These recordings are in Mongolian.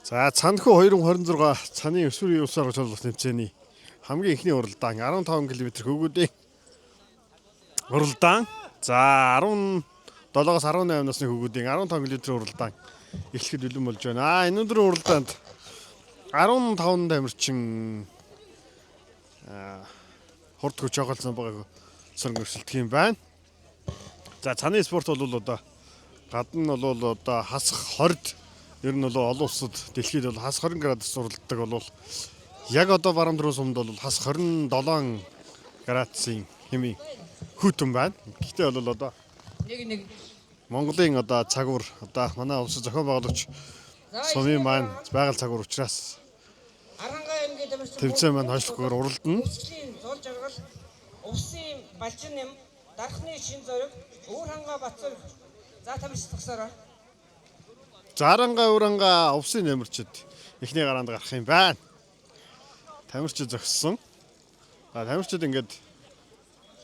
За Цанхүү 2026 цаны өсвөрийн усаар жолох тэмцээний хамгийн ихний уралдаан 15 км хөвгүүдийн уралдаан. За 17-аас 18 насны хөвгүүдийн 15 км уралдаан эхлэхэд бэлэн болж байна. Энэ өдрийн уралдаанд 15 тамирчин хурд хүч хагуулсан байгааг сөрөг өрсөлдөх юм байна. За цаны спорт бол одоо гадна нь бол одоо хасах 20 ер нь бол олон улсад дэлхийд бол хас 20 градус уралддаг бол яг одоо баруун дөрөв сумд бол хас 27 градусын хэмээн хүйтэн байна. Гэхдээ бол одоо нэг Монголын одоо цагуур одоо манай улсын зохион байгуулагч сумын маань байгаль цагуур учраас тэмцээн маань хойшлохгүйгээр уралдана. Зол жаргал, усын балчин юм, дархны шин зориг, өвөр ханга бацар за тамирчлахсараа. Заранга уранга увсын тамирчид эхний гараанд гарах юм байна. Тамирчид зогссон. Тамирчид ингээд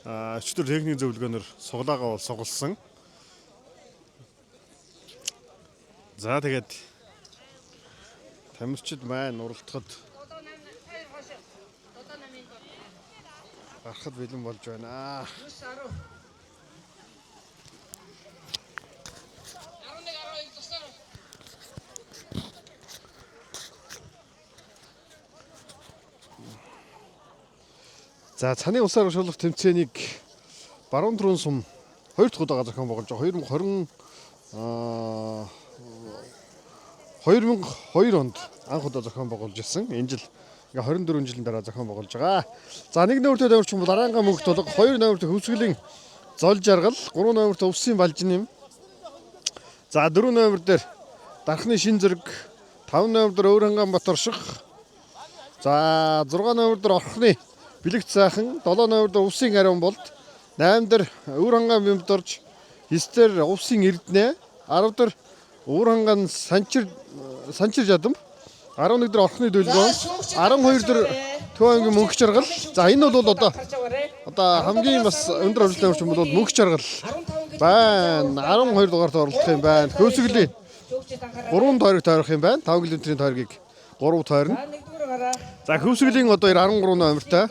өчтөр техникийн зөвлөгөөнөөр суглаагаа бол сугалсан. За тэгээд тамирчид маань уралдахад гарахад бэлэн болж байна. За цаны усаар өршөөлөх тэмцээнийг баруун дөрөв сум 2 дахь удаага зохион байгуулж байгаа. 2002 онд анх удаа зохион байгуулж ирсэн. Энэ жил ингээ 24 жилийн дараа зохион байгуулж байгаа. За 1 номертой тамирчин бол Аранга мөнгөт толго, 2 номертой хөвсгөлийн зол жаргал, 3 номертой увсын балжин юм. За 4 номер дээр дархны шин зэрэг, 5 номер дээр өвөр хангаан Баторших. За 6 номер дээр орхны бэлэг цаахан, 7 номер дээр увсын ариун болд, 8 дээр өвөр хангаан бямдорж, 9 дээр увсын эрдэнэ, 10 дээр өвөр хангаан санчир жадам, 11 дээр орхны дөлгөөн, 12 дээр Төвангийн мөнх жаргал. За энэ бол одоо хамгийн бас өндөр орлоготой тамирчин бол мөнх жаргал байна. 12 дугаарт оролцох юм байна. Хөөсгөлийн 3 тойрог тойрох юм байна. 5 км-ийн тойргийг 3 тойрно. За хөвсгөлийн одоо 13 номертой.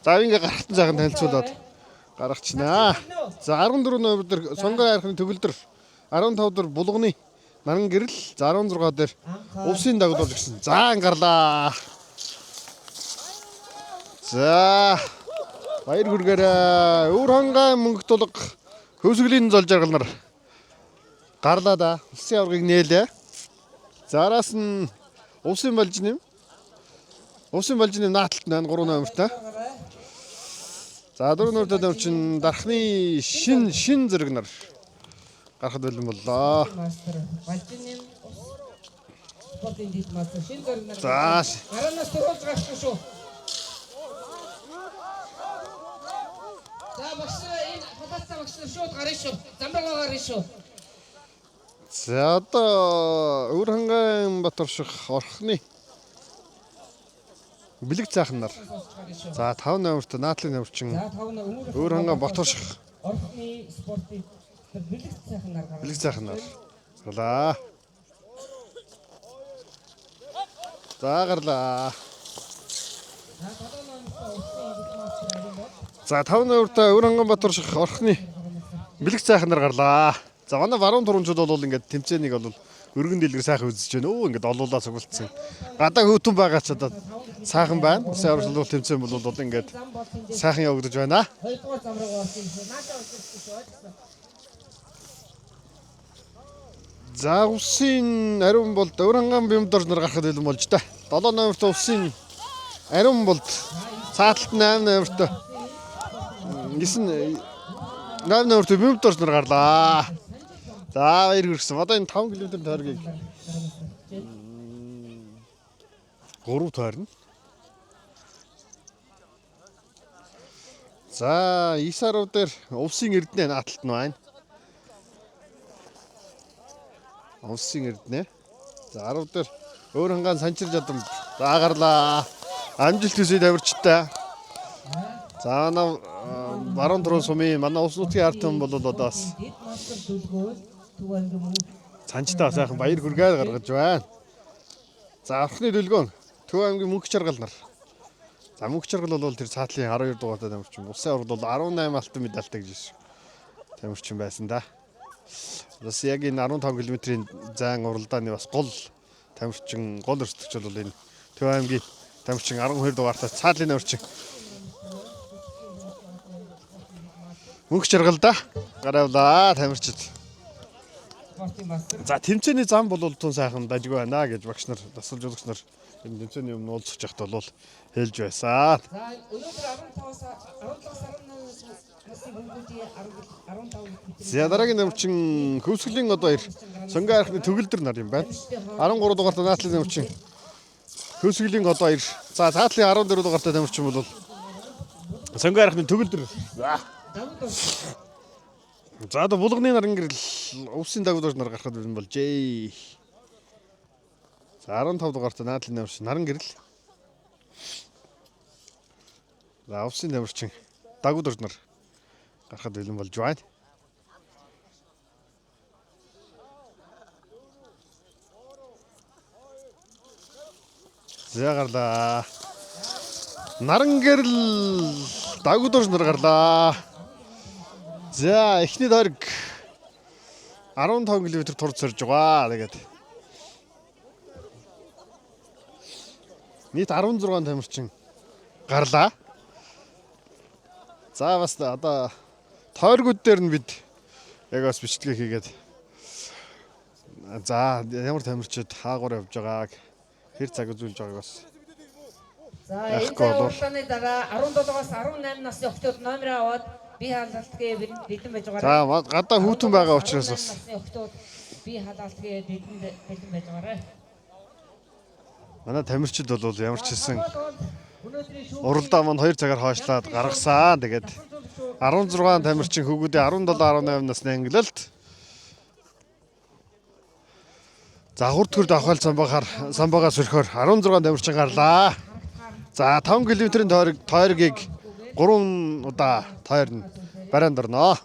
За ингээ гарахтан цагаан танилцуулаад гаргачнаа. За 14 номер дээр Сонгор хайрхны төгөлдөр, 15 дээр Булганы наран гэрэл, за 16 дээр увсын дагуулж гисэн. За ангарлаа. За баяр хүргээрээ. Өвөр хангаан мөнгө тулга хөвсгөлийн зол жаргал нар гарлаа да. Улсын аваргыг нээлээ. За араас нь увсын балжин юм. Увсын балжины нааталт 3 номертой. За 4 номертой тамирчин дархны шин зэрэг нар гарахад бэлэн боллоо. За Гаранаас төрүүлж гарсан шүү. За багш энэ хатаацаа багш шууд гарна шүү. Замбрагаа гарна шүү. за одоо өвөр хангаан Баторших орхны бэлэг цаахан нар. За 5 номертой наатлын тамирчин За 5 өвөр өвөр хангаан Баторших орхны спортын бэлэг цаахан нар гарна. бэлэг цаахан нар гарлаа. За гарлаа. За 5 номертой өвөр хангаан Баторших орхны бэлэг цаахан нар гарлаа. За манай баруун турамчууд бол ингээд тэмцээнийг бол өргөн дэлгэр сайхан үзэж байна. Өө ингээд олуулаа цугулцсан. Гадаа хөтөн байгаа ч одоо сайхан байна. Усын аварчлал тэмцээн бол ингээд сайхан явагдаж байна. 2 дугаар замраа орсон шүү. Наашаа орсон шүү. За усын ариун болд өвөр хангаан бямдорж нар гарахад бэлэн болж та. 7 номертой усын ариун болд цааталт 8 номертой 8 номертой бямдорж нар гарлаа. За баяр хүргэсэн. Одоо энэ 5 км тойргийг 3 тойрно. За 9 дээр увсын эрдэнэ нааталт нь байна. Увсын эрдэнэ. За 10 дээр өвөр хангаан санчир жадам. За гарлаа. Амжилт хүсье тамирчтай. За манай баруун дөрөв сумын манай улс нутгийн ард түмэн бол одоо бас Цанчтаа сайхан баяр хүргээд гаргаж байна. За аврахны дэлгөөн Төв аймгийн Мөнх Жаргал нар. За Мөнх Жаргал бол тэр цаатлын 12 дугаартай тамирчин. Улсын урд бол 18 алтан медальтай гэж тамирчин байсан да. Бас яг энэ 15 км-ийн зайн уралдааны бас гол тамирчин, гол өрсөлдөгч бол энэ Төв аймгийн тамирчин 12 дугаартай цаатлын тамирчин. Мөнх Жаргал да. Гаравлаа тамирчид. Спортын мастер. За тэмцээний зам бол тун сайхан дажгүй байна гэж багш нар, дасгал жуулагч нар энэ тэмцээний өмнө уулзах жахт бол хэлж байсан. За өнөөдөр 17-аас 18 насны хүүхдүүдийн 15 км. За дараагийн тамирчин хөвсгөлийн одоо 2 Сонгон архны төгөлдөр нар юм байна. 13 дугаартай наатлын тамирчин хөвсгөлийн одоо 2. За цаатлын 14 дугаартай тамирчин бол Сонгон архны төгөлдөр. За одоо булганы наран гэрэл өвсийн дагуулж нар гарахад байна болжээ. За 15 дугаартай наадлын тамирчин наран гэрэл. За өвсийн тамирчин дагуулж нар гарахад бэлэн болж байна. За гарлаа. Наран гэрэл дагуулж нар гарлаа. За эхний дорог 15 км турд сорж байгаа. Тэгээд нийт 16 тамирчин гарлаа. За бас одоо тойргууд дээр нь бид яг бас бичлэг хийгээд за ямар тамирчид хаагуур явж байгааг хэр цаг үзүүлж байгааг бас За энэ уралдааны дараа 17-аас 18 насны охтууд номер аваад бие халаалтгээ бэлэн байж байгаа. за гадаа хүүтэн байгаа учраас бас охтууд бие халаалтгээ бэлэн байж байгаа. манай тамирчид бол ямар ч хэлсэн Өнөөдрийн шүүх уралдаа маань 2 цагаар хойшлаад гаргасан. Тэгээд 16 тамирчин хүүгүүдээ 17 18 насны ангилалд за хурдгүрд авахал самбагаас өрхөөр 16 тамирчин гарлаа. За 5 км-ийн тойргийг 3 удаа тойрно барианд орно.